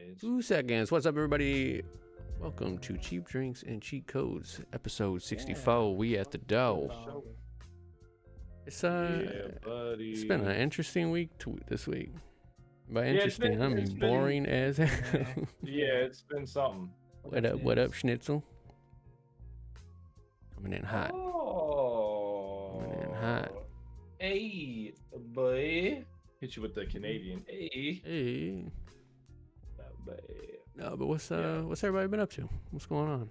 seconds. 2 seconds. What's up, everybody? Welcome to Cheap Drinks and Cheat Codes, episode 64. Yeah. We at the dough. It's buddy. it's been an interesting week this week. By Yeah, interesting, I mean boring as hell. Yeah, it's been something. What up, Schnitzel? Coming in hot. Oh. Coming in hot. Hey, boy. Hit you with the Canadian. Hey. Hey. Boy. No, but what's everybody been up to? What's going on?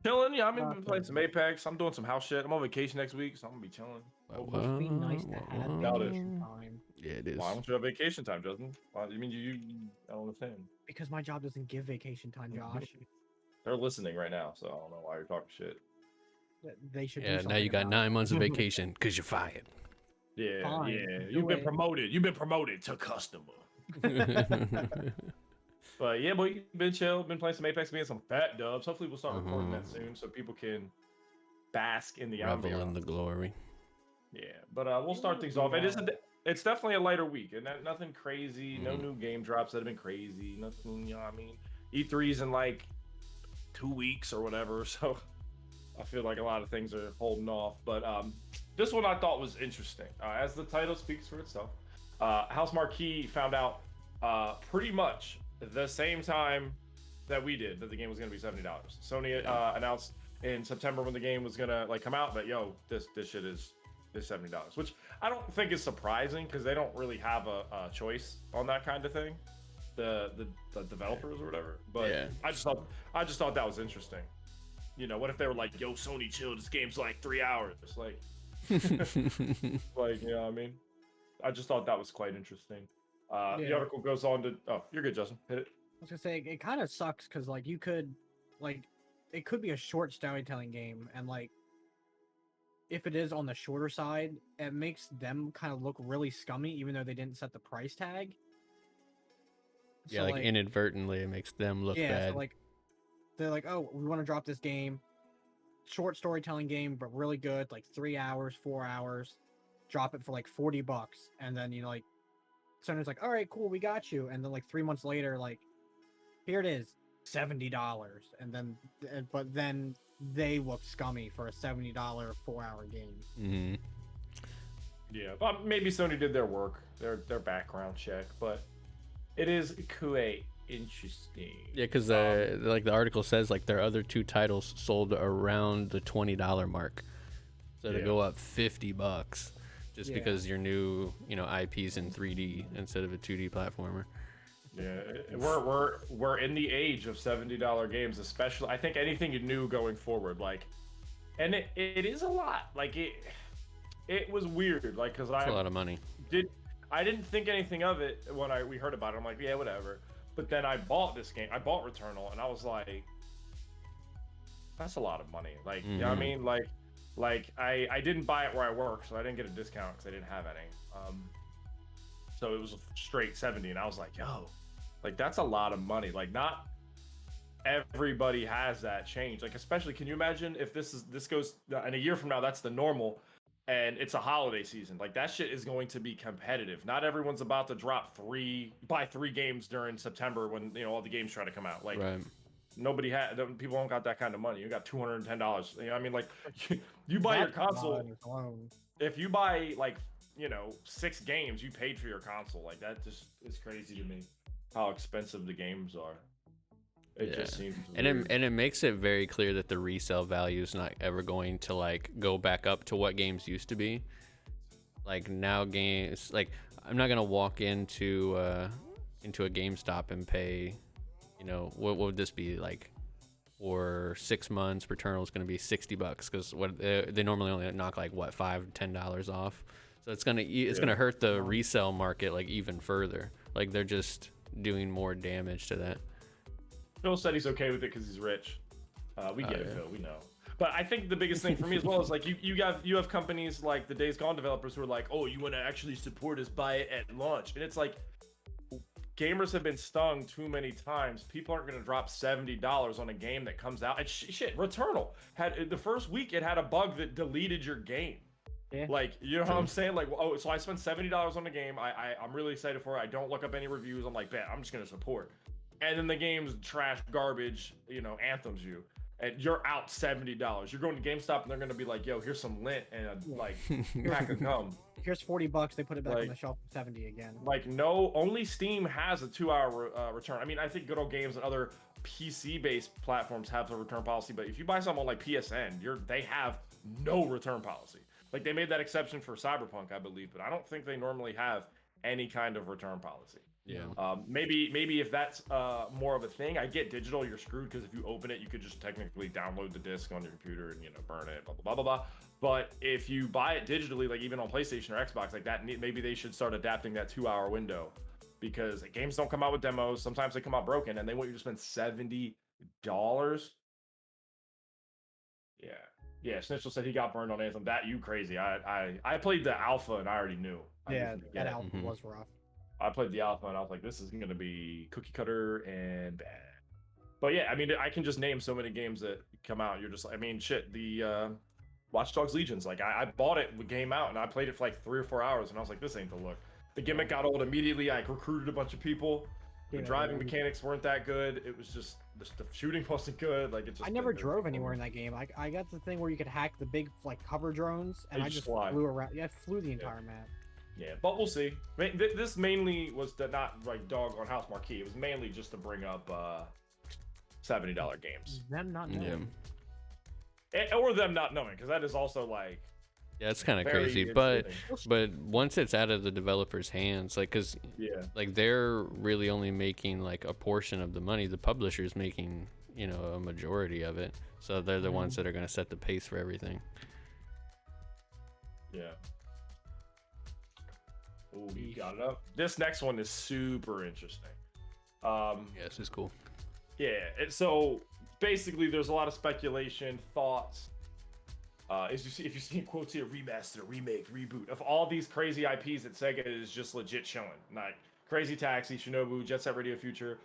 Chilling, yeah. Been playing some Apex. I'm doing some house shit. I'm on vacation next week, so I'm gonna be chilling. It'd be nice to have vacation time. Yeah, it is. Why don't you have vacation time, Justin? You mean you I don't understand. Because my job doesn't give vacation time, Josh. They're listening right now, so I don't know why you're talking shit. They should. Yeah, do now you something got about 9 months of vacation because you're fired. Yeah, Fine, yeah. do You've been it. promoted. You've been promoted to customer. But yeah, boy, been chill. Been playing some Apex, being some fat dubs. Hopefully, we'll start recording that soon so people can bask in the Revel ambiance. in the glory. Yeah, but we'll start things off. It's definitely a lighter week, and nothing crazy. No new game drops that have been crazy. Nothing, you know what I mean? E3's in like 2 weeks or whatever, so I feel like a lot of things are holding off. But this one I thought was interesting. As the title speaks for itself, House Marquee found out pretty much the same time that we did that the game was going to be $70. Sony announced in September when the game was going to come out that this shit is $70, which I don't think is surprising because they don't really have a choice on that kind of thing, the developers or whatever. But yeah. I just thought that was interesting. You know, what if they were like, "Yo, Sony, chill. This game's like 3 hours." Like, you know what I mean? I just thought that was quite interesting. The article goes on to. Oh, you're good, Justin. Hit it. I was gonna say it kind of sucks because you could it could be a short storytelling game, and if it is on the shorter side, it makes them kind of look really scummy, even though they didn't set the price tag. Yeah, so, inadvertently, it makes them look bad. So they're like, "Oh, we want to drop this game, short storytelling game, but really good, 3 hours, 4 hours. Drop it for $40, and then Sony's like, all right, cool, we got you, and then 3 months later, here it is, $70, and then they look scummy for a $70 4-hour game. Mm-hmm. Yeah, but maybe Sony did their work, their background check, but it is quite interesting. Yeah, because the article says their other two titles sold around the $20 mark, so to go up $50 just because your new IP's in 3D instead of a 2D platformer. Yeah, we're in the age of $70 games, especially. I think anything new going forward, and it is a lot. It was weird, because it's a lot of money. I didn't think anything of it when we heard about it. I'm like, yeah, whatever. But then I bought this game. I bought Returnal, and I was like, that's a lot of money. You know what I mean? I didn't buy it where I work, so I didn't get a discount because I didn't have any. So it was a straight 70, and I was like, yo, that's a lot of money. Not everybody has that change. Especially, can you imagine if this goes in a year from now, that's the normal, and it's a holiday season. That shit is going to be competitive. Not everyone's about to buy three games during September when all the games try to come out. Right. People don't got that kind of money. You got $210. You know what I mean? You buy your console. If you buy 6 games, you paid for your console. That just is crazy to me. How expensive the games are. It just seems weird. And it makes it very clear that the resale value is not ever going to go back up to what games used to be. Now games I'm not gonna walk into a GameStop and pay. What would this be for 6 months? Returnal is going to be $60 because what they normally only knock $5-10 off, so it's gonna hurt the resale market even further. They're just doing more damage to that. Phil said he's okay with it because he's rich. We get it, Phil. We know. But I think the biggest thing for me as well is you have companies like the Days Gone developers who are like, oh, you want to actually support us, buy it at launch, and it's gamers have been stung too many times. People aren't going to drop $70 on a game that comes out. And shit, Returnal had the first week it had a bug that deleted your game. Yeah. You know what I'm saying? So I spent $70 on the game. I'm really excited for it. I don't look up any reviews. I'm like, bet I'm just going to support. and then the game's trash garbage, anthems you, and you're out $70. You're going to GameStop and they're gonna be like, "Yo, here's some lint and like pack of gum." Here's $40. They put it back on Like- the shelf for 70 again. Like, no, only Steam has a 2-hour return. I mean, I think Good Old Games and other PC-based platforms have a return policy, but if you buy something on like PSN, they have no return policy. Like, they made that exception for Cyberpunk, I believe, but I don't think they normally have any kind of return policy. Yeah. Maybe if that's more of a thing, I get digital, you're screwed because if you open it, you could just technically download the disc on your computer and burn it, blah blah blah blah blah. But if you buy it digitally, like even on PlayStation or Xbox, like that, maybe they should start adapting that 2-hour window, because games don't come out with demos. Sometimes they come out broken, and they want you to spend $70. Yeah. Snitchell said he got burned on Anthem. That you crazy? I played the alpha and I already knew. Yeah, that alpha was rough. I played the alpha and I was like, this is gonna be cookie cutter and bad. But yeah, I mean, I can just name so many games that come out. You're just like, I mean, shit. The Watch Dogs Legions, like I bought it when it came out and I played it for like 3 or 4 hours and I was like, this ain't the look. The gimmick got old immediately. I recruited a bunch of people. The driving mechanics weren't that good. It was just the shooting wasn't good. Like it just. I never drove anywhere in that game. I got the thing where you could hack the big like cover drones, and I just fly. flew around. Yeah, I flew the entire map. Yeah, but we'll see. This mainly was not like dog on House Marquee. It was mainly just to bring up $70 games. Them not knowing. Or them not knowing, because that is also like. Yeah, it's kind of very crazy, but once it's out of the developers' hands, like, cause like they're really only making like a portion of the money. The publisher's making a majority of it, so they're the ones that are gonna set the pace for everything. Yeah. Oh, you got it up. This next one is super interesting. Yeah, this is cool. Yeah, so basically, there's a lot of speculation, thoughts. If you see in quotes here, remaster, remake, reboot of all these crazy IPs that Sega is just legit showing, like Crazy Taxi, Shinobu, Jet Set Radio Future,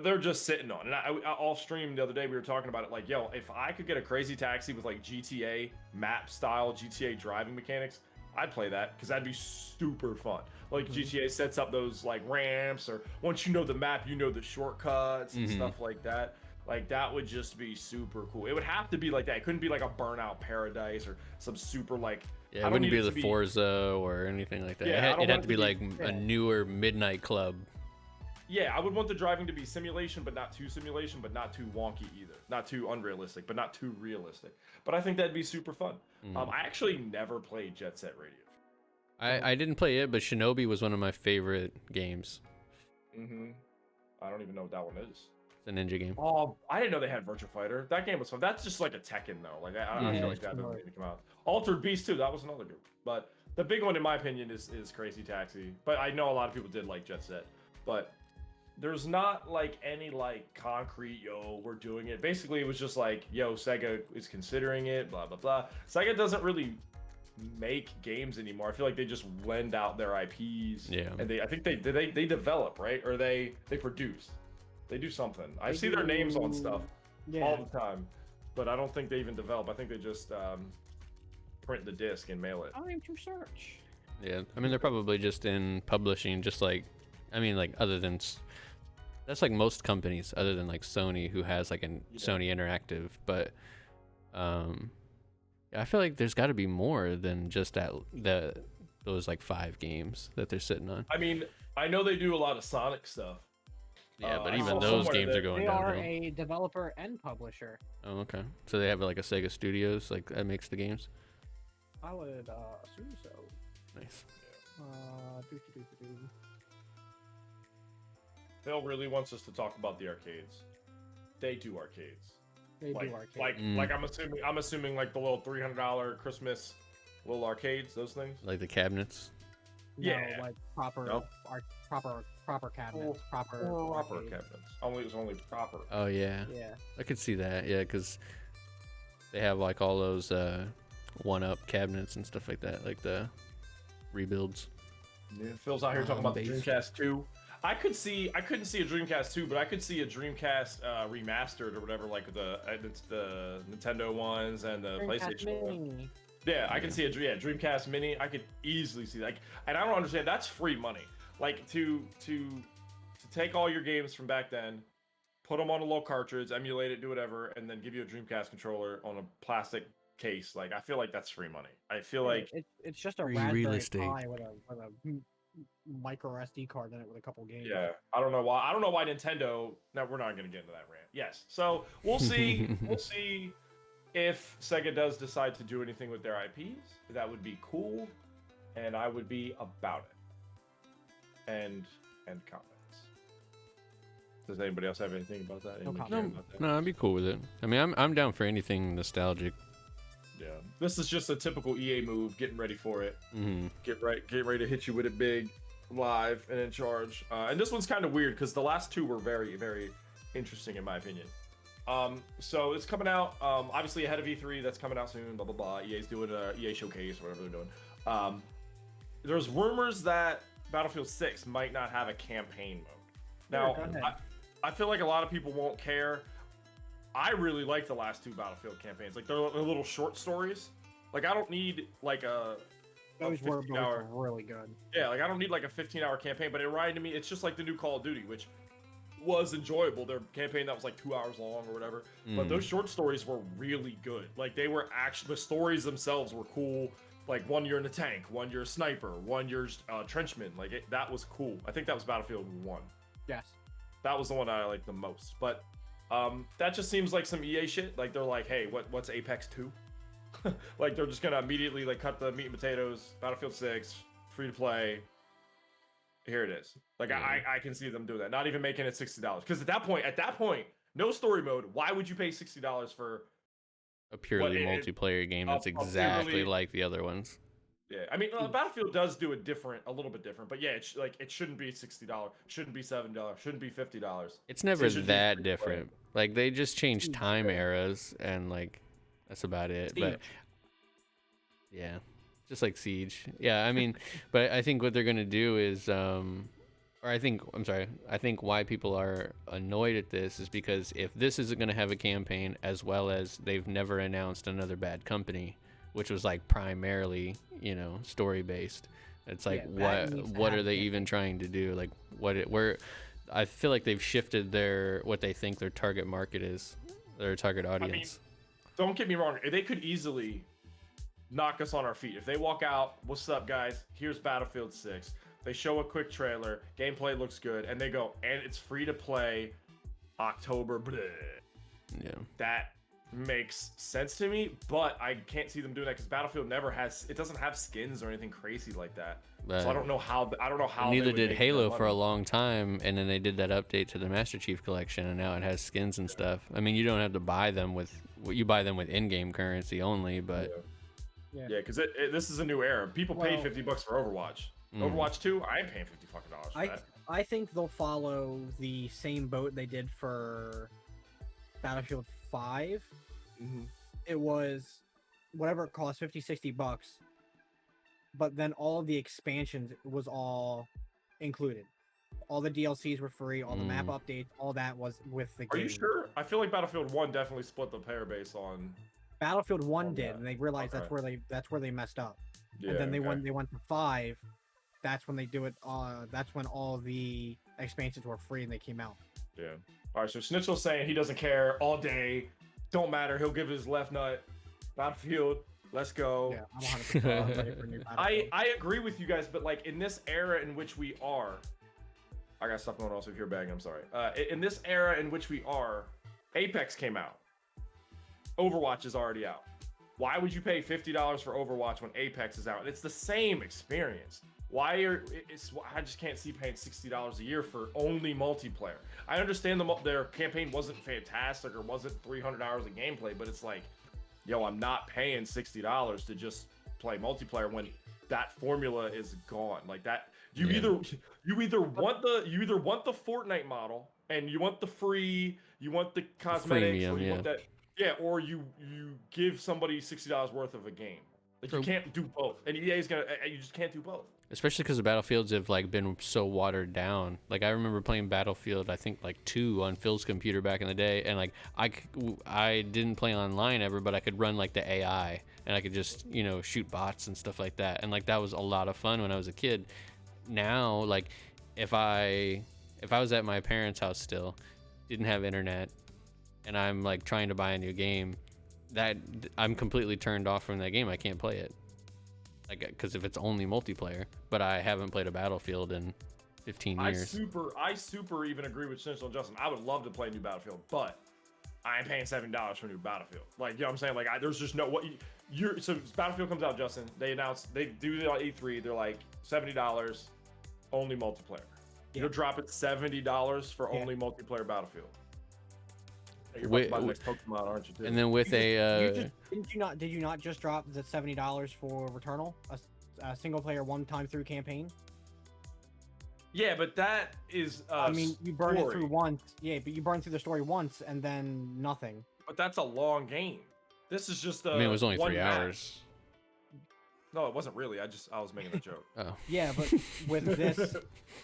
they're just sitting on. And I all streamed the other day, we were talking about it, like, yo, if I could get a Crazy Taxi with like GTA map style, GTA driving mechanics, I'd play that because that'd be super fun. Like GTA sets up those like ramps, or once you know the map, you know the shortcuts and stuff like that. Like that would just be super cool. It would have to be like that. It couldn't be like a Burnout Paradise or some super like. Yeah, it wouldn't be the Forza or anything like that. Yeah, it had to be like a newer Midnight Club. Yeah, I would want the driving to be simulation, but not too simulation, but not too wonky either. Not too unrealistic, but not too realistic. But I think that'd be super fun. I actually never played Jet Set Radio. I didn't play it, but Shinobi was one of my favorite games. I don't even know what that one is. It's a ninja game. Oh, I didn't know they had Virtua Fighter. That game was fun. That's just like a Tekken though. Like I feel like that doesn't need to come out. Altered Beast too. That was another good. But the big one in my opinion is Crazy Taxi. But I know a lot of people did like Jet Set. But there's not like any like concrete, yo, we're doing it. Basically, it was just like, yo, Sega is considering it, blah blah blah. Sega doesn't really make games anymore. I feel like they just lend out their IPs. Yeah. And I think they develop, right? Or they produce. They do something. I see their names on stuff all the time, but I don't think they even develop. I think they just print the disc and mail it. Time to search. Yeah, I mean they're probably just in publishing, just like, I mean, like other than that's like most companies, other than like Sony, who has like a Sony Interactive. But I feel like there's got to be more than just those like 5 games that they're sitting on. I mean, I know they do a lot of Sonic stuff. Yeah, but even those games are going downhill. They are a developer and publisher. Oh, okay. So they have like a Sega Studios, like that makes the games. I would assume so. Nice. Phil really wants us to talk about the arcades. They do arcades. They do arcades. Like I'm assuming like the little $300 Christmas little arcades, those things. Like the cabinets. No, like proper cabinets, proper cabinets. It was only proper. Oh yeah. Yeah. I could see that. Yeah, because they have like all those one-up cabinets and stuff like that, like the rebuilds. Yeah, Phil's out here talking about the Dreamcast 2. I couldn't see a Dreamcast 2, but I could see a Dreamcast remastered or whatever, like it's the Nintendo ones and the PlayStation one. Yeah, I can see a Dreamcast Mini. I could easily see that. And I don't understand. That's free money. Like to take all your games from back then, put them on a little cartridge, emulate it, do whatever, and then give you a Dreamcast controller on a plastic case. Like, I feel like that's free money. I feel like it's just a Free real Raspberry estate. Pi with a micro SD card in it with a couple games. yeah, I don't know why Nintendo. No, we're not going to get into that rant. Yes, so we'll see. We'll see if Sega does decide to do anything with their IPs. That would be cool, and I would be about it. And comments. Does anybody else have anything about that? No Anybody comment. care about that? No, I'd be cool with it. I mean, I'm down for anything nostalgic. Yeah, this is just a typical EA move, getting ready for it. Mm-hmm. Get ready to hit you with it big, live, and in charge. And this one's kind of weird because the last two were very, very interesting in my opinion. So it's coming out, obviously ahead of E3. That's coming out soon. Blah blah blah. EA's doing a EA showcase, or whatever they're doing. There's rumors that Battlefield 6 might not have a campaign mode. Now, I feel like a lot of people won't care. I really like the last two Battlefield campaigns. Like, they're little short stories. Like, I don't need like Those were 15-hour. really good. Yeah, like I don't need like a 15-hour campaign, but it reminded me. It's just like the new Call of Duty, which was enjoyable. Their campaign that was like 2 hours long or whatever. But those short stories were really good. Like, they were actually, the stories themselves were cool. Like, one you're in a tank, one you're a sniper, one you're trenchman. Like, that was cool. I think that was Battlefield 1. Yes. That was the one I liked the most. But that just seems like some EA shit. Like, they're like, hey, what's Apex 2? Like, they're just gonna immediately like cut the meat and potatoes. Battlefield 6, free to play. Here it is. Like, Yeah. I can see them do that. Not even making it $60. Because at that point, no story mode. Why would you pay $60 for A purely multiplayer game that's exactly purely, like the other ones. Yeah, I mean, Battlefield does do it a little bit different, but yeah, it shouldn't be $60, shouldn't be $7, shouldn't be $50. It's never that different. Like, they just changed time eras, and like that's about it. Siege. But yeah, just like Siege. Yeah, I mean, but I think what they're gonna do is, I think why people are annoyed at this is because if this isn't gonna have a campaign, as well as they've never announced another Bad Company, which was like primarily, story based. It's like, what are they even trying to do? Like, I feel like they've shifted what they think their target market is, their target audience. I mean, don't get me wrong, they could easily knock us on our feet. If they walk out, what's up guys, here's Battlefield 6. They show a quick trailer, gameplay looks good, and they go, and it's free to play October. Bleh. Yeah. That makes sense to me, but I can't see them doing that because Battlefield doesn't have skins or anything crazy like that. So I don't know how. Neither did Halo for a long time, and then they did that update to the Master Chief Collection, and now it has skins and stuff. I mean, you don't have to buy them with in-game currency only, but yeah, because this is a new era. People pay $50 for Overwatch. Overwatch 2, I ain't paying $50 for that. I think they'll follow the same boat they did for Battlefield 5. It was whatever it cost, $50-$60, but then all of the expansions was all included. All the DLCs were free, all the map updates, all that was with the game. Are you sure? I feel like Battlefield 1 definitely split the player base on Battlefield 1 did, and they realized that's where they messed up. And then they went to 5. That's when they do it. That's when all the expansions were free and they came out. Yeah. All right. So Snitchel's saying he doesn't care all day. Don't matter. He'll give his left nut. Battlefield. Let's go. Yeah, I'm 100% ready for a new Battlefield. I agree with you guys, but like in this era in which we are, I got stuff going on. So if you're bagging, I'm sorry. In this era in which we are, Apex came out. Overwatch is already out. Why would you pay $50 for Overwatch when Apex is out? It's the same experience. I just can't see paying $60 a year for only multiplayer. I understand their campaign wasn't fantastic or wasn't 300 hours of gameplay, but it's like, yo, I'm not paying $60 to just play multiplayer when that formula is gone. Like that, you either want the Fortnite model and you want the free, you want the cosmetics, freemium, or you want that, or you give somebody $60 worth of a game. Like, you can't do both, and EA's you just can't do both. Especially because the Battlefields have like been so watered down. Like, I remember playing Battlefield, I think like 2 on Phil's computer back in the day, and like I didn't play online ever, but I could run like the AI, and I could just shoot bots and stuff like that, and like that was a lot of fun when I was a kid. Now, like if I if I was at my parents' house still, didn't have internet, and I'm like trying to buy a new game, that I'm completely turned off from that game. I can't play it, like, because if it's only multiplayer. But I haven't played a Battlefield in 15 years. I super even agree with Central and Justin. I would love to play a new Battlefield, but I ain't paying $70 for a new Battlefield. Like, you know what I'm saying? Like, there's just no what you're. So Battlefield comes out, Justin. They do it on E3. They're like $70 only multiplayer. You're dropping $70 for only multiplayer Battlefield. You're about to buy the next Pokemon, aren't you? Too? And then with a did you not just drop the $70 for Returnal, a single player one time through campaign? Yeah, but that is. I mean, you burn it through once. Yeah, but you burn through the story once and then nothing. But that's a long game. This is just. I mean, it was only 3 hours. No, it wasn't really. I was making a joke. Oh. Yeah, but with this,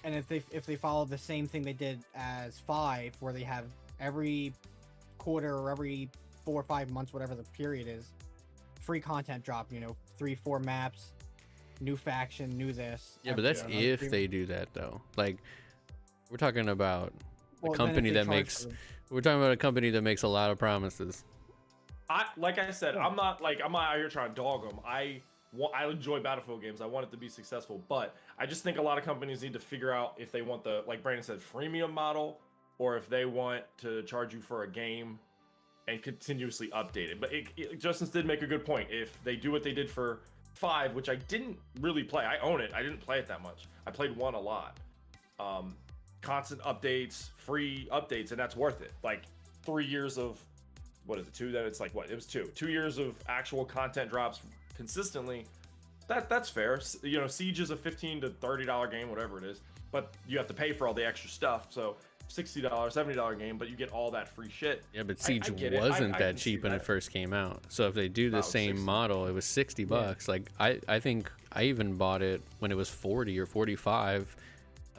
and if they follow the same thing they did as 5, where they have every quarter or every 4 or 5 months, whatever the period is, free content drop. 3-4 maps, new faction, new this. Yeah, but that's if they do that though. Like, we're talking about a company that makes. We're talking about a company that makes a lot of promises. Like I said, I'm not out here trying to dog them. I enjoy Battlefield games. I want it to be successful, but I just think a lot of companies need to figure out if they want the, like Brandon said, freemium model, or if they want to charge you for a game and continuously update it. But Justin did make a good point. If they do what they did for 5, which I didn't really play, I own it. I didn't play it that much. I played 1 a lot. Constant updates, free updates, and that's worth it. Like 3 years of, what is it, 2? Then it's like what? It was 2 years of actual content drops consistently. That's fair. Siege is a $15 to $30 game, whatever it is, but you have to pay for all the extra stuff. So $60, $70 game, but you get all that free shit. Yeah, but Siege wasn't that cheap when it first came out. So if they do the same model, it was $60. Yeah. Like I think I even bought it when it was 40 or 45.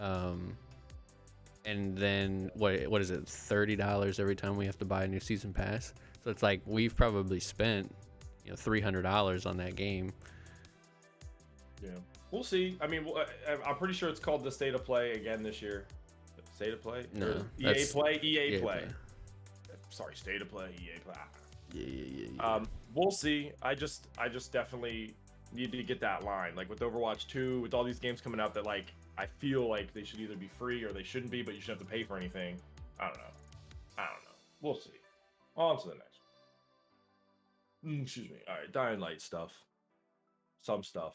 And then what is it, $30 every time we have to buy a new season pass? So it's like we've probably spent $300 on that game. Yeah, we'll see. I mean, I'm pretty sure it's called the State of Play again this year. State of Play? No, EA Play. Sorry, State of Play, EA Play. Yeah. We'll see. I just definitely need to get that line. Like with Overwatch 2, with all these games coming out that like I feel like they should either be free or they shouldn't be, but you shouldn't have to pay for anything. I don't know. We'll see. On to the next one. Excuse me. All right, Dying Light stuff. Some stuff.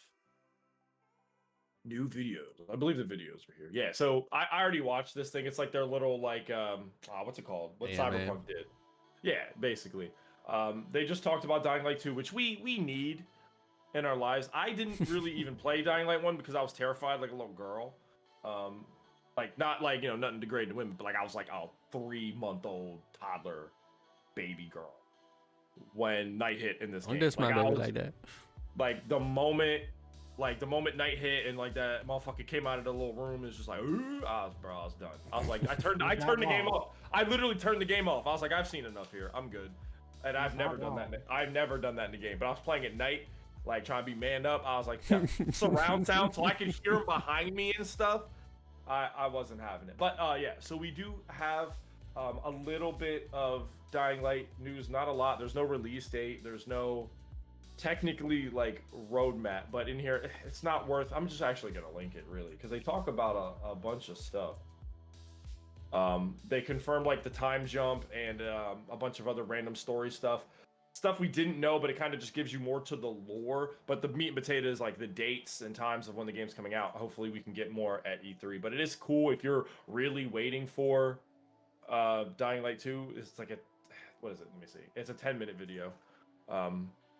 New videos. I believe the videos were here. Yeah, so I already watched this thing. It's like their little like what's it called? What Cyberpunk did. Yeah, basically. They just talked about Dying Light 2, which we need in our lives. I didn't really even play Dying Light 1 because I was terrified like a little girl. Like not like, nothing degrading to women, but like I was like a 3-month-old toddler baby girl when night hit in this game. Don't diss my baby like that. Like the moment night hit and like that motherfucker came out of the little room, is just like, ooh, I was done. I was like, I turned the game off. I literally turned the game off. I was like, I've seen enough here. I'm good. And I've never done that. I've never done that in the game. But I was playing at night, like trying to be manned up. I was like, surround sound so I could hear him behind me and stuff. I wasn't having it. But yeah, so we do have a little bit of Dying Light news. Not a lot. There's no release date. There's no technically like roadmap, but in here it's not worth. I'm just actually gonna link it really because they talk about a bunch of stuff. They confirmed like the time jump and a bunch of other random story stuff we didn't know, but it kind of just gives you more to the lore. But the meat and potatoes, like the dates and times of when the game's coming out, hopefully we can get more at E3. But it is cool if you're really waiting for Dying Light 2. It's like what is it? Let me see. It's a 10-minute video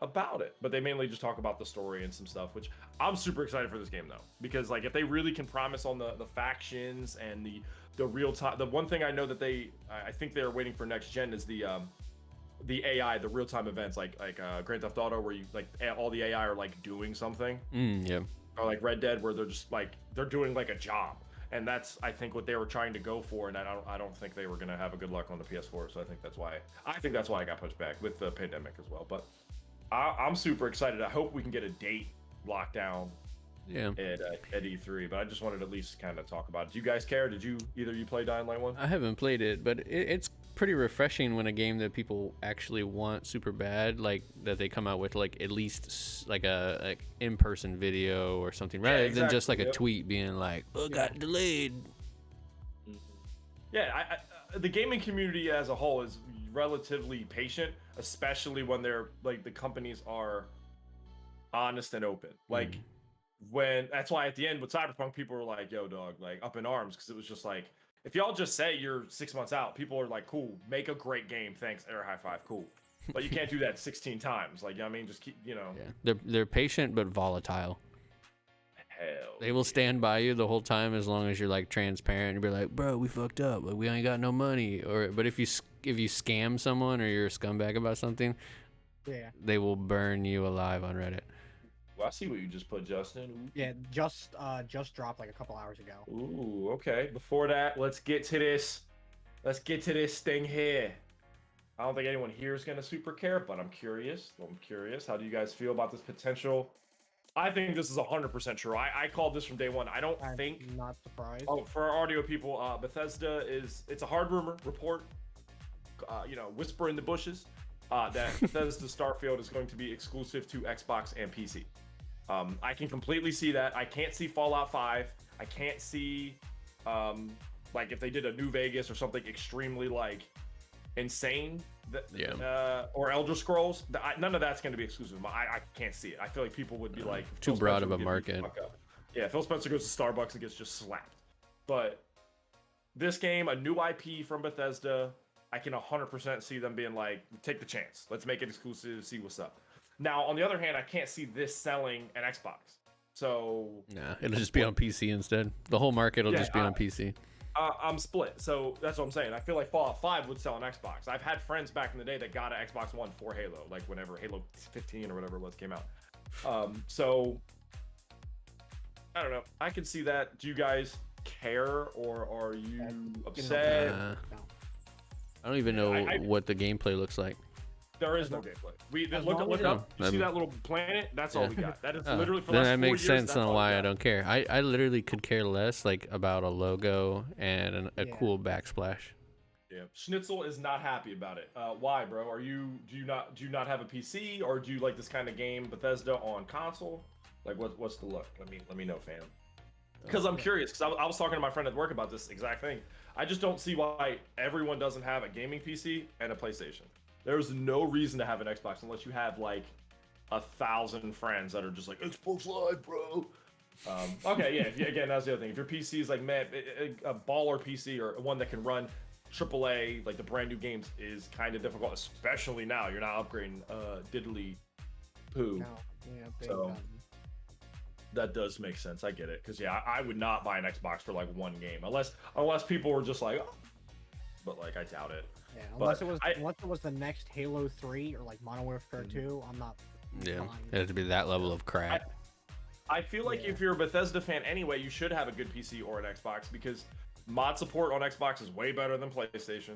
about it, but they mainly just talk about the story and some stuff, which I'm super excited for this game though, because like if they really can promise on the factions and the real time. The one thing I know that I think they're waiting for next gen is the AI, the real time events, like Grand Theft Auto, where you like all the AI are like doing something. Yeah. Or like Red Dead, where they're just like they're doing like a job, and that's I think what they were trying to go for, and I don't think they were gonna have a good luck on the PS4. So I think that's why I got pushed back with the pandemic as well. But I'm super excited. I hope we can get a date locked down Yeah. at E3, but I just wanted to at least kind of talk about it. Do you guys care? Did you either you play Dying Light 1? I haven't played it, but it's pretty refreshing when a game that people actually want super bad, like that they come out with like at least like a like in-person video or something, rather than just like a tweet being like, "Oh, got delayed." Yeah, the gaming community as a whole is relatively patient, especially when they're like the companies are honest and open. Like when that's why at the end with Cyberpunk, people were like, "Yo, dog," like up in arms because it was just like, if y'all just say you're 6 months out, people are like, "Cool, make a great game, thanks, air high five, cool." But you can't do that 16 times. Like, you know what I mean, just keep, you know. Yeah, they're patient but volatile. Hell. They will stand by you the whole time as long as you're like transparent and be like, "Bro, we fucked up. Like, we ain't got no money." But if you scam someone or you're a scumbag about something, they will burn you alive on Reddit. Well, I see what you just put, Justin. Ooh. Yeah, just dropped like a couple hours ago. Ooh, okay. Before that, let's get to this. Let's get to this thing here. I don't think anyone here is gonna super care, but I'm curious. How do you guys feel about this potential? I think this is 100% true. I called this from day one. I'm not surprised. Oh, for our audio people, Bethesda it's a hard rumor report. Whisper in the bushes that Bethesda Starfield is going to be exclusive to Xbox and PC. I can completely see that. I can't see Fallout 5. I can't see like if they did a New Vegas or something extremely like insane or Elder Scrolls. None of that's going to be exclusive. I can't see it. I feel like people would be like too broad of a market. Yeah, Phil Spencer goes to Starbucks and gets just slapped. But this game, a new IP from Bethesda, I can 100% see them being like, take the chance. Let's make it exclusive, see what's up. Now, on the other hand, I can't see this selling an Xbox. So nah, it'll just be on PC instead. The whole market will just be on PC. I'm split, so that's what I'm saying. I feel like Fallout 5 would sell on Xbox. I've had friends back in the day that got an Xbox One for Halo, like whenever Halo 15 or whatever it was came out. So I don't know. I can see that. Do you guys care, or are you upset? I don't even know what the gameplay looks like. There is no gameplay. Look up. You see that little planet? That's all we got. That is literally for the then last that 4 makes years, sense on why I don't care. I literally could care less like about a logo and a cool backsplash. Yeah, Schnitzel is not happy about it. Why, bro? Do you not have a PC, or do you like this kind of game, Bethesda, on console? Like, what's the look? Let me know, fam. Because I'm curious. Because I was talking to my friend at work about this exact thing. I just don't see why everyone doesn't have a gaming PC and a PlayStation. There's no reason to have an Xbox unless you have like 1,000 friends that are just like Xbox Live, bro. Okay, yeah. Again, that's the other thing. If your PC is like, man, a baller PC or one that can run AAA, like the brand new games, is kind of difficult, especially now. You're not upgrading diddly poo. No, yeah, so that does make sense. I get it, because I would not buy an Xbox for like one game unless people were just like, oh. But like, I doubt it. Yeah, unless it was the next Halo 3 or like Modern Warfare 2, I'm not. Yeah, it has to be that level of crap. I feel like if you're a Bethesda fan anyway, you should have a good PC or an Xbox, because mod support on Xbox is way better than PlayStation.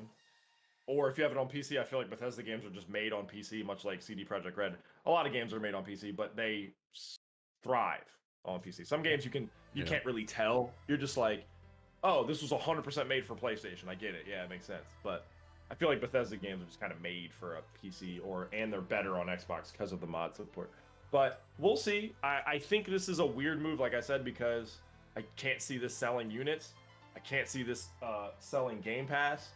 Or if you have it on PC, I feel like Bethesda games are just made on PC, much like CD Projekt Red. A lot of games are made on PC, but they thrive on PC. Some games you can't really tell. You're just like, oh, this was 100% made for PlayStation. I get it. Yeah, it makes sense. But I feel like Bethesda games are just kind of made for a PC, and they're better on Xbox because of the mod support. But we'll see. I think this is a weird move, like I said, because I can't see this selling units. I can't see this selling Game Pass.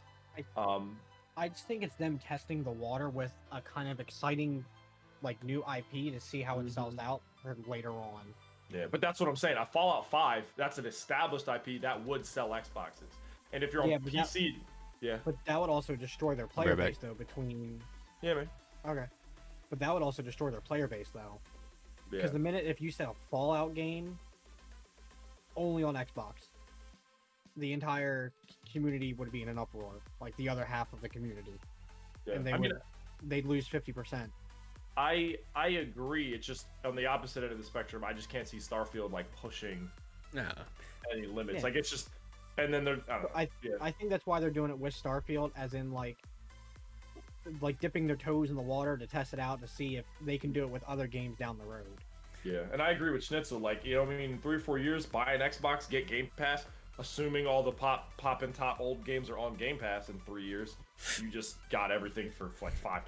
I just think it's them testing the water with a kind of exciting, like, new IP to see how it sells out later on. Yeah, but that's what I'm saying. A Fallout 5, that's an established IP that would sell Xboxes. And if you're on PC... But that would also destroy their player base, though, between... Yeah, man. Okay. But that would also destroy their player base, though. Because the minute if you said a Fallout game only on Xbox, the entire community would be in an uproar. Like, the other half of the community. Yeah. And they'd lose 50%. I agree. It's just on the opposite end of the spectrum. I just can't see Starfield, like, pushing any limits. Yeah. Like, it's just... And then I think that's why they're doing it with Starfield, as in like dipping their toes in the water to test it out to see if they can do it with other games down the road. Yeah, and I agree with Schnitzel. Like, I mean, 3 or 4 years, buy an Xbox, get Game Pass. Assuming all the pop and top old games are on Game Pass in 3 years, you just got everything for like $5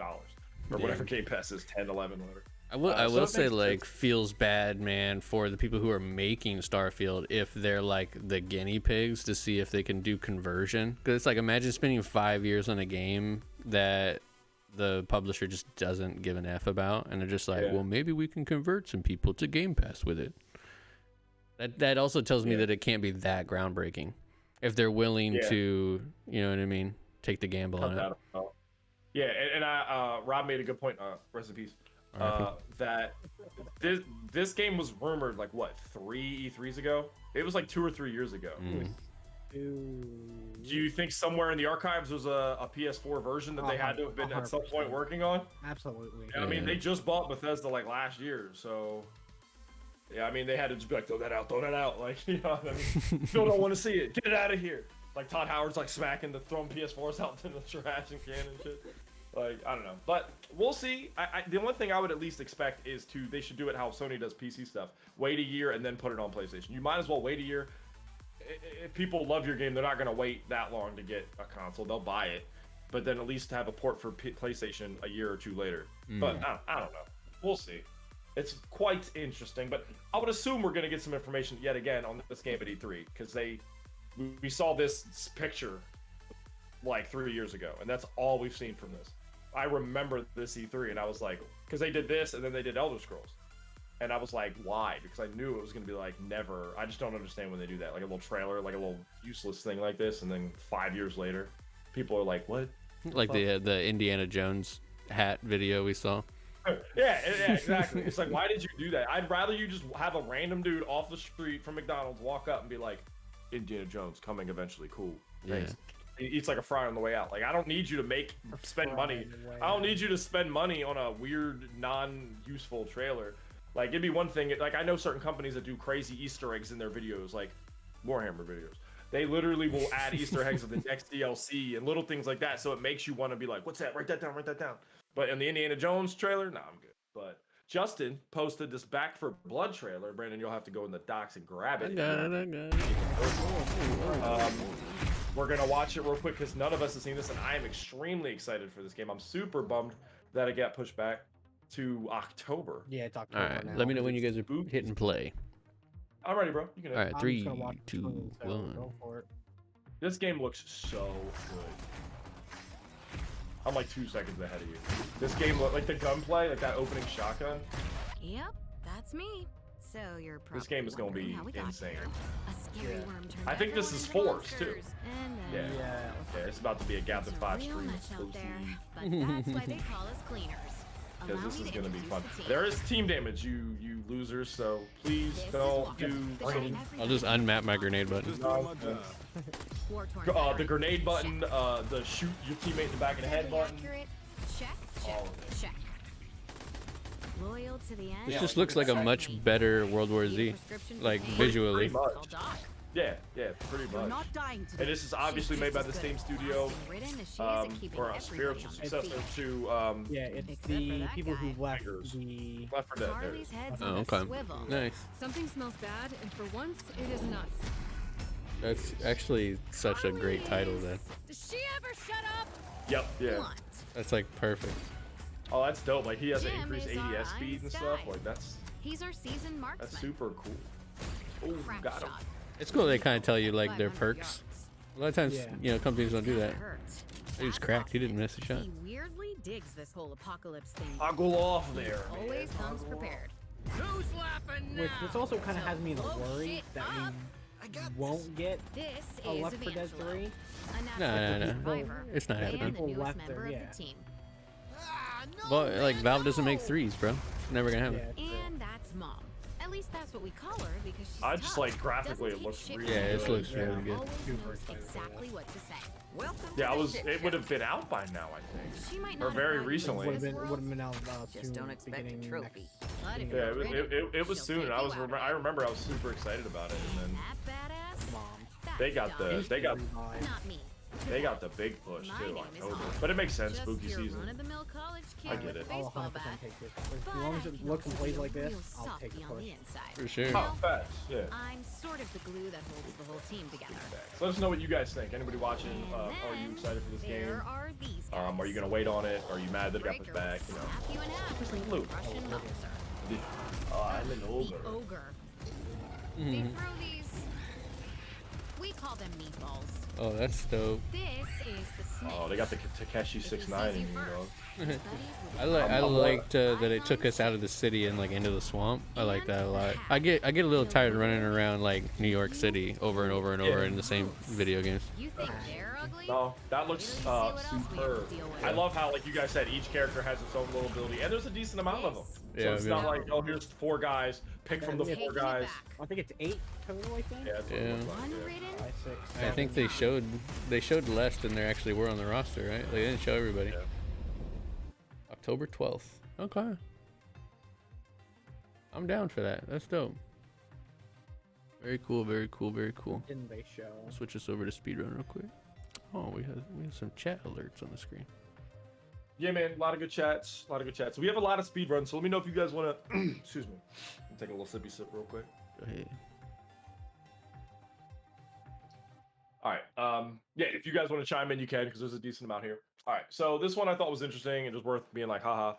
or whatever Game Pass is, 10, 11, whatever. I will say, like, sense. feels bad, man, for the people who are making Starfield if they're like the guinea pigs to see if they can do conversion. Because it's like, imagine spending 5 years on a game that the publisher just doesn't give an F about, and they're just like, well, maybe we can convert some people to Game Pass with it. That also tells me that it can't be that groundbreaking if they're willing to, you know what I mean, take the gamble on it. Yeah, and Rob made a good point. Rest in peace. That this game was rumored like what 3 E3s ago. It was like 2 or 3 years ago. Do you think somewhere in the archives was a PS4 version that they had to have been 100%. At some point working on? Absolutely. I mean, they just bought Bethesda like last year, so yeah, I mean, they had to just be like, throw that out, like, you know what I mean? Still don't want to see it. Get it out of here. Like Todd Howard's like throwing PS4s out in the trash and can and shit. Like, I don't know, but we'll see. The only thing I would at least expect is they should do it how Sony does PC stuff. Wait a year and then put it on PlayStation. You might as well wait a year. If people love your game, they're not going to wait that long to get a console. They'll buy it, but then at least have a port for PlayStation a year or two later. But I don't know. We'll see. It's quite interesting, but I would assume we're going to get some information yet again on this game at E3 because we saw this picture like 3 years ago, and that's all we've seen from this. I remember this E3, and I was like, because they did this, and then they did Elder Scrolls. And I was like, why? Because I knew it was going to be like, never. I just don't understand when they do that. Like a little trailer, like a little useless thing like this, and then 5 years later, people are like, what? Like the Indiana Jones hat video we saw. Yeah, exactly. It's like, why did you do that? I'd rather you just have a random dude off the street from McDonald's walk up and be like, Indiana Jones coming eventually, cool. Thanks. Yeah. He eats like a fry on the way out. Like, I don't need you to spend money. I don't need you to spend money on a weird, non-useful trailer. Like, it'd be one thing. Like, I know certain companies that do crazy Easter eggs in their videos, like Warhammer videos. They literally will add Easter eggs of the next DLC and little things like that. So it makes you want to be like, what's that? Write that down. But in the Indiana Jones trailer, nah, I'm good. But Justin posted this Back for Blood trailer. Brandon, you'll have to go in the docs and grab it. We're going to watch it real quick because none of us have seen this, and I am extremely excited for this game. I'm super bummed that it got pushed back to October. Yeah, it's October. All right, now. let me know when you guys are hitting play. I'm ready, bro. You can. All right, 3, 2, 1. Go for it. This game looks so good. I'm like 2 seconds ahead of you. This game look like the gunplay, like that opening shotgun. Yep, that's me. So you're probably this game is gonna be insane. A scary worm turned I think this is Force too. Yeah, it's about to be a Gap 5 stream exclusive. But that's why they call us cleaners. Because this is gonna be fun. There is team damage, you losers. So please don't do. I'll just unmap my grenade button. The grenade button, the shoot your teammate in the back of the head button. Check. Loyal to the end. This just looks like a much better World War Z, like visually. Yeah, pretty much. And this is obviously made by the same studio, or a spiritual successor to. It's the people who left the Left 4 Dead. Oh, okay. Nice. Something smells bad, and for once, it is nuts. That's actually such a great title, then. Does she ever shut up? Yep. Yeah. That's like perfect. Oh, that's dope. Like he has an increased ADS speed and stuff. Like He's our seasoned marksman. that's super cool. Oh, got him. It's cool they kind of tell you like their perks. A lot of times, you know, companies don't do that. He was cracked. He didn't miss a shot. He weirdly digs this whole apocalypse thing. Toggle off there. Always comes prepared. Who's laughing now? Which this also kind of has me in a worry that we won't get This a is Left 4 Dead 3. No. It's not happening. And the newest left member there, of yeah. the team. Well, like Valve doesn't make 3s, bro. It's never gonna happen. And that's Mom. At least that's what we call her because she's I just tough, like graphically doesn't it looks take really shit Yeah, good. it looks really good. Always Super knows excited for exactly what to say. Welcome Yeah, to the shit it would show. have been out by now, I think. She might or not very have recently. Would have been out Just soon. don't expect a beginning trophy. next- But if Yeah, you're ready, it was she'll soon. take you out. I remember I was super excited about it, and then That badass? Mom. That's they got done. they got Revive. Not me. They got the big push My too, name is October. Holly. But it makes sense, Just spooky your season. run-of-the-mill college kid I get with it. a I'll baseball 100% bat. take this. But As long as I it can looks and also plays be like this, real I'll take the softy on push. the inside. For sure. Oh, facts. Yeah. I'm sort of the glue that holds the whole team together. So let us know what you guys think. Anybody watching? And Are you then excited for this game? there are these guys. Are you gonna wait on it? Are you mad that it got pushed Breaker back? will You know. snap you in half Just like like a Luke. Russian boxer. I'm an The ogre. ogre. They Mhm. throw these. We call them meatballs. Oh, that's dope. This is the snake. Oh, they got the Takeshi 6ix9ine in here, dog. I liked that it took us out of the city and like into the swamp. I like that a lot. I get a little tired running around like New York City over and over and over in the same video games. You think they're ugly? No, that looks Wait till you see what else we have to superb. deal with. I love how, like you guys said, each character has its own little ability, and there's a decent amount of them. So Yeah, it's I not mean- like, oh, here's 4 guys, pick from the 4 Taking it guys. back. I think it's 8 total. I think. Yeah, that's what it looks like, yeah. Unwritten. 5, 6. I think they showed less than there actually were on the roster, right? They didn't show everybody. Yeah. October 12th. Okay. I'm down for that. That's dope. Very cool, very cool, very cool. Didn't they show? I'll switch us over to speedrun real quick. Oh, we have some chat alerts on the screen. Yeah, man, a lot of good chats, So we have a lot of speed runs, so let me know if you guys want to, excuse me, take a little sippy sip real quick. Go ahead. All right. Yeah, if you guys want to chime in, you can, because there's a decent amount here. All right. So this one I thought was interesting and just worth being like, haha.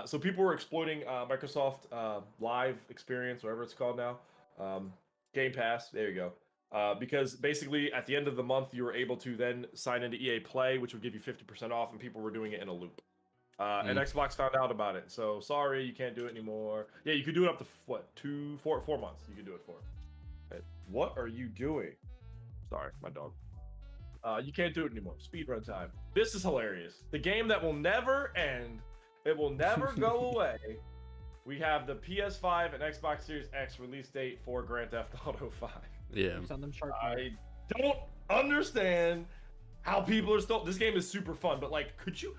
So people were exploiting Microsoft Live experience, whatever it's called now. Game Pass. There you go. Because basically at the end of the month, you were able to then sign into EA Play, which would give you 50% off, and people were doing it in a loop. And Xbox found out about it. So sorry, you can't do it anymore. Yeah, you could do it up to what, 4 months. You could do it for. Okay. What are you doing? Sorry, my dog. You can't do it anymore. Speedrun time. This is hilarious. The game that will never end. It will never go away. We have the PS5 and Xbox Series X release date for Grand Theft Auto 5. Yeah. Send them sharp. I don't understand how people are still. This game is super fun, but like, could you?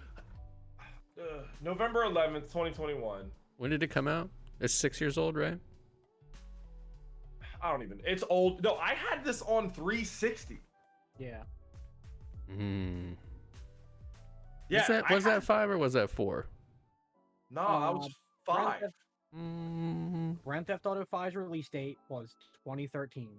November 11th, 2021. When did it come out? It's 6 years old, right? I don't even. It's old. No, I had this on 360. Yeah. Hmm. Yeah. Was that 5 or was that 4? No, I was Grand 5. Grand Theft Auto 5's release date was 2013.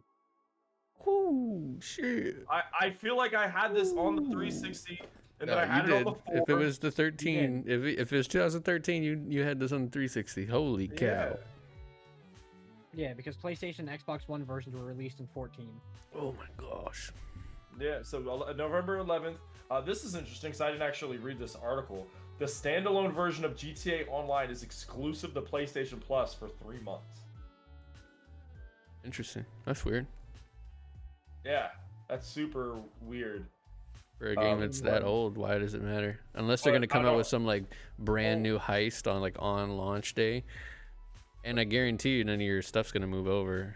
Oh shit. I feel like I had this on the 360, and then I had it on the 4. If it was the 13, if it was 2013, you had this on the 360. Holy cow. Yeah. Yeah, because PlayStation and Xbox One versions were released in 14. Oh my gosh. Yeah, so November 11th. This is interesting because I didn't actually read this article. The standalone version of GTA Online is exclusive to PlayStation Plus for 3 months. Interesting. That's weird. Yeah, that's super weird. For a game that's that old, why does it matter? Unless they're But gonna I come out don't- with some like brand new heist on launch day, and I guarantee you none of your stuff's gonna move over.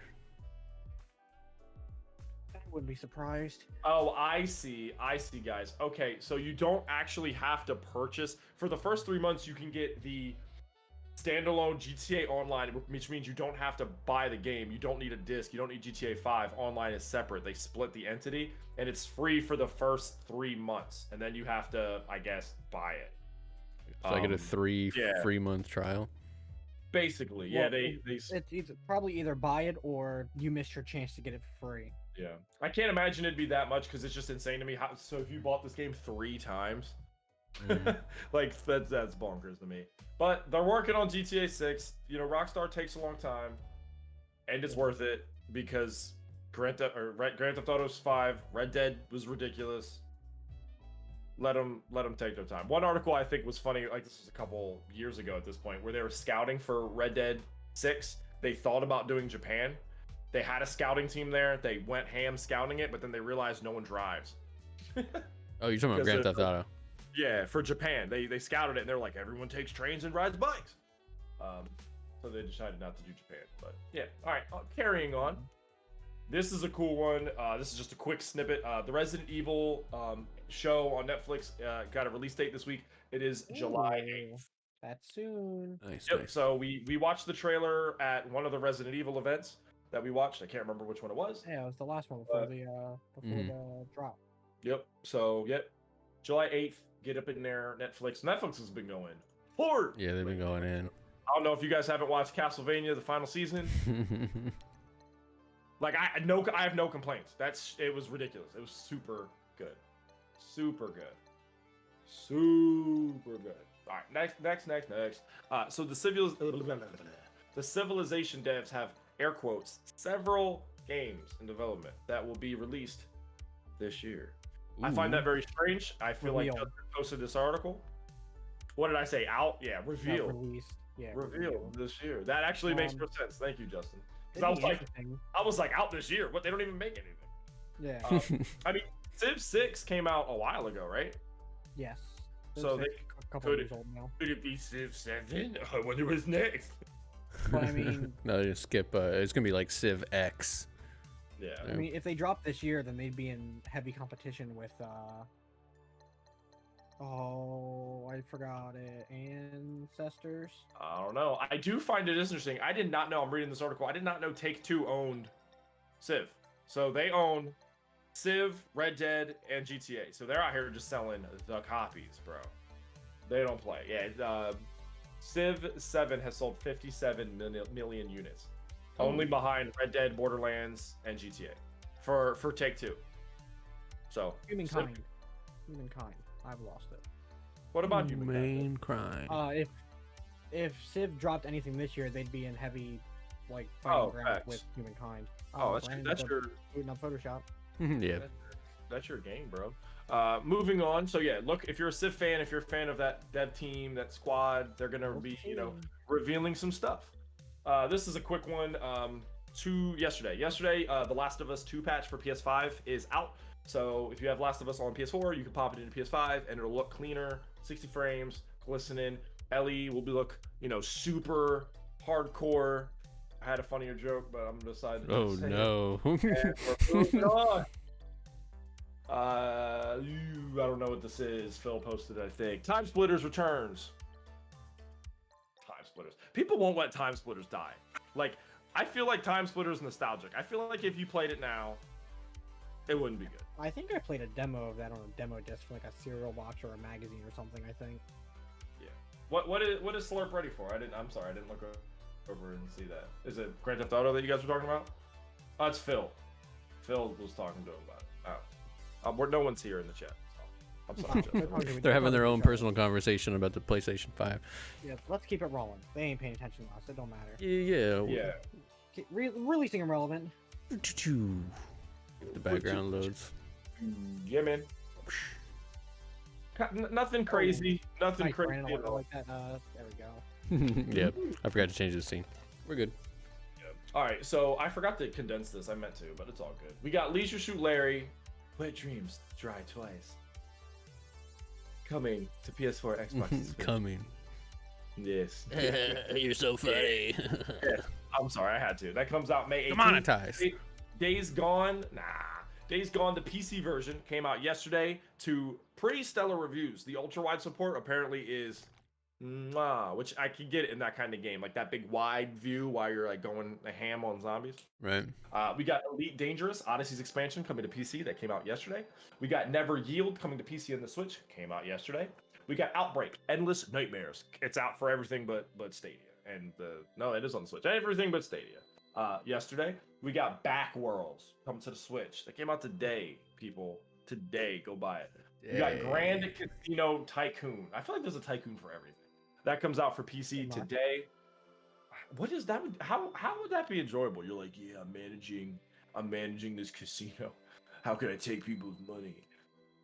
I wouldn't be surprised. Oh, I see, guys. Okay, so you don't actually have to purchase for the first 3 months. You can get the standalone GTA Online, which means you don't have to buy the game. You don't need a disc. You don't need GTA 5. Online is separate. They split the entity, and it's free for the first 3 months, and then you have to, I guess, buy it. So I get a free month trial. Basically, yeah. Well, They It's probably either buy it or you missed your chance to get it for free. yeah. I can't imagine it'd be that much because it's just insane to me. So if you bought this game 3 times, like that's bonkers to me. But they're working on GTA 6. You know, Rockstar takes a long time, and it's worth it because Grand Theft Auto 5, Red Dead was ridiculous. Let them take their time. One article I think was funny, like this was a couple years ago at this point, where they were scouting for Red Dead 6. They thought about doing Japan. They had a scouting team there. They went ham scouting it, but then they realized no one drives. Oh, you're talking about Grand Theft Auto. Yeah, for Japan, they scouted it, and they're like, everyone takes trains and rides bikes. So they decided not to do Japan. But yeah, all right. Carrying on. This is a cool one. This is just a quick snippet. The Resident Evil show on Netflix got a release date this week. It is July 8th. That's soon. Nice. Yep. Nice. So we watched the trailer at one of the Resident Evil events that we watched. I can't remember which one it was. Yeah, it was the last one before the Mhm. drop. Yep. So, yep. July 8th, get up in there. Netflix has been going hard. Yeah, they've been going in. I don't know if you guys haven't watched Castlevania, the final season. Like, I have no complaints. It was ridiculous. It was super good. Super good. Super good. All right, next. So the Civilization devs have, air quotes, several games in development that will be released this year. I find that very strange. I feel like Justin posted this article. What did I say? Out? Yeah, revealed. Released. Yeah, revealed this year. That actually makes more sense. Thank you, Justin. It'd Because be I was like, out this year. What? They don't even make anything. Yeah. I mean, Civ 6 came out a while ago, right? Yes. So they a couple of years old now. Could it be Civ 7? I wonder what's next. But I mean, No, you skip. It's gonna be like Civ X. Yeah. I mean, if they drop this year, then they'd be in heavy competition with oh, I forgot it. Ancestors. I don't know. I do find it interesting. I did not know. I'm reading this article. I did not know Take-Two owned Civ. So they own Civ, Red Dead, and GTA. So they're out here just selling the copies, bro. They don't play. Yeah. Civ 7 has sold 57 million units. Only behind Red Dead, Borderlands, and GTA for Take-Two. So Humankind. I've lost it. What about you, Main crime. If Civ dropped anything this year, they'd be in heavy like fighting ground with Humankind. That's your booting up Photoshop. Yeah. That's your game, bro. Moving on. So yeah, look, if you're a Civ fan, if you're a fan of that dev team, that squad, they're gonna be, revealing some stuff. This is a quick one. Yesterday, The Last of Us 2 patch for PS5 is out. So if you have Last of Us on PS4, you can pop it into PS5 and it'll look cleaner, 60 frames, glistening. Ellie will be look, super hardcore. I had a funnier joke, but I'm deciding. Oh no. And we're moving on. I don't know what this is. Phil posted it, I think. Time Splitters returns. Time Splitters. People won't let Time Splitters die. Like, I feel like Time Splitters nostalgic. I feel like if you played it now, it wouldn't be good. I think I played a demo of that on a demo disc for like a cereal box or a magazine or something. I think. Yeah. What is Slurp ready for? I'm sorry, I didn't look over and see that. Is it Grand Theft Auto that you guys were talking about? Oh, it's Phil. Phil was talking to him about it. No one's here in the chat. So I'm sorry. Justin. They're having their own personal conversation about the PlayStation 5. Yeah, let's keep it rolling. They ain't paying attention to us. It don't matter. Yeah. Releasing irrelevant. The background loads. Yeah, man. Nothing crazy. Nothing Nice, crazy. Brandon, At all. like that. There we go. Yep. I forgot to change the scene. We're good. All right, so I forgot to condense this. I meant to, but it's all good. We got Leisure Suit Larry. Wet Dreams Dry Twice. Coming to PS4, Xbox. Switch. Coming. Yes. You're so funny. Yeah. I'm sorry, I had to. That comes out May 18th. Monetize. Days Gone. Days Gone, the PC version, came out yesterday to pretty stellar reviews. The ultra-wide support apparently is which I can get in that kind of game, like that big wide view while you're like going ham on zombies. Right. We got Elite Dangerous Odyssey's expansion coming to PC that came out yesterday. We got Never Yield coming to PC and the Switch, came out yesterday. We got Outbreak Endless Nightmares. It's out for everything but Stadia, and it is on the Switch. Everything but Stadia. Yesterday we got Backworlds coming to the Switch. That came out today, people. Today, go buy it. We got Grand Casino Tycoon. I feel like there's a tycoon for everything. That comes out for PC today. What is that? How would that be enjoyable? You're like, yeah, I'm managing this casino. How can I take people's money?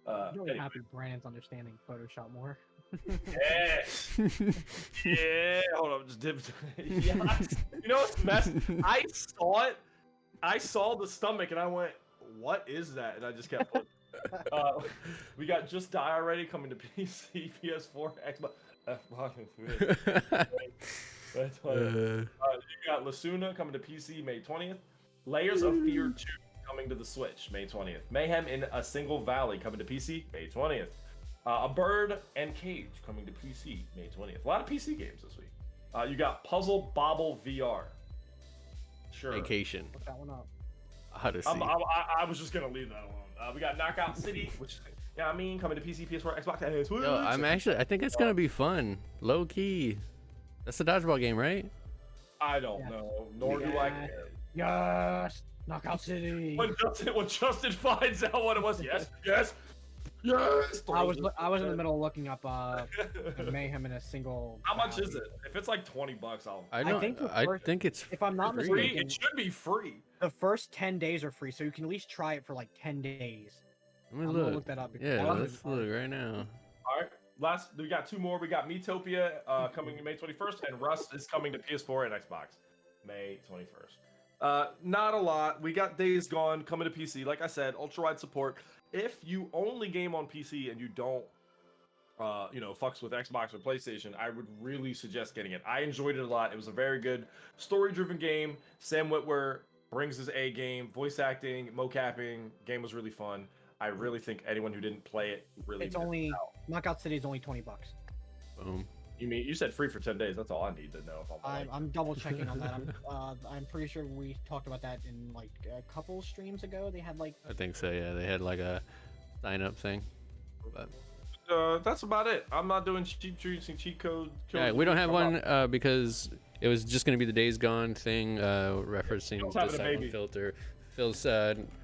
I'm really happy Brandon's understanding Photoshop more. Yes. Yeah. Hold on, just dip. Yeah. You know what's messed? I saw it. I saw the stomach, and I went, "What is that?" And I just kept putting. We got Just Die Already coming to PC, PS4, Xbox. You got Lasuna coming to PC May 20th. Layers of Fear 2 coming to the Switch May 20th. Mayhem in a Single Valley coming to PC May 20th. A Bird and Cage coming to PC May 20th. A lot of PC games this week. You got Puzzle Bobble VR. Sure. Vacation. Look that one up. Odyssey. I was just gonna leave that alone. We got Knockout City, which I mean, coming to PC, PS4, Xbox, and Switch. Yo, I think it's gonna be fun. Low key. That's the dodgeball game, right? I don't know, nor do I care. Yes, Knockout City. When Justin finds out what it was, yes. I was in the middle of looking up Mayhem in a single. How much is valley. it? If it's like $20, I'll. I think it's If I'm not free. mistaken, It should be free. the first 10 days are free, so you can at least try it for like 10 days. Let me I'm gonna look. look that up. Yeah, let's look right now. All right. We got 2 more. We got Miitopia coming May 21st, and Rust is coming to PS4 and Xbox May 21st. Not a lot. We got Days Gone coming to PC. Like I said, ultra wide support. If you only game on PC and you don't, fucks with Xbox or PlayStation, I would really suggest getting it. I enjoyed it a lot. It was a very good story-driven game. Sam Witwer brings his A game, voice acting, mocapping. Game was really fun. I really think anyone who didn't play it really. It's only Knockout City is only $20. Boom. You said free for 10 days? That's all I need to know. If I'm double checking on that. I'm pretty sure we talked about that in like a couple streams ago. They had like. I think so. Yeah, they had like a sign up thing. But that's about it. I'm not doing cheat treats and cheat codes. yeah, we don't have one because it was just going to be the Days Gone thing, referencing Phil's the having a silent baby. filter. Phil's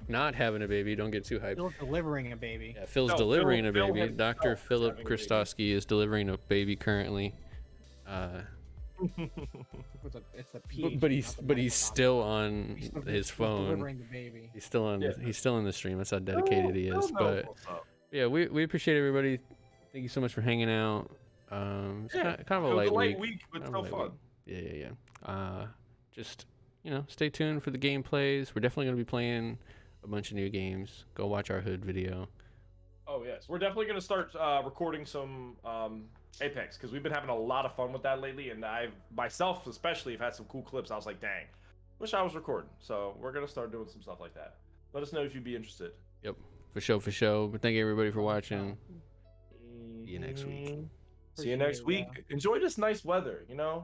not having a baby. Don't get too hyped. Phil's delivering a baby. Yeah, Phil's No, delivering Phil a baby. himself Dr. is Philip having a baby. Kristowski is delivering a baby currently. It's the PhD, But not he's the but medical he's doctor. still on He's still- his he's phone. delivering the baby. He's still on Yeah. he's still in the stream. That's how dedicated he is. Phil knows But what's up. yeah, we appreciate everybody. Thank you so much for hanging out. It's Yeah, kind of a it was light week. but Kind of still a light fun. week. Yeah. Just stay tuned for the gameplays. We're definitely gonna be playing a bunch of new games. Go watch our hood video. Oh yes, we're definitely gonna start recording some Apex because we've been having a lot of fun with that lately, and I myself especially have had some cool clips. I was like, dang, wish I was recording. So we're gonna start doing some stuff like that. Let us know if you'd be interested. Yep, for sure. But thank you everybody for watching. See you next week. See you next Appreciate week. Enjoy this nice weather. Yeah,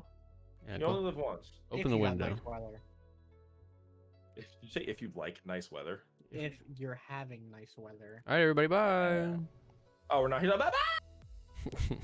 You only live once. open the window. If you say if you like nice weather. If you're having nice weather. All right, everybody. Bye. Oh, we're not here. Bye bye.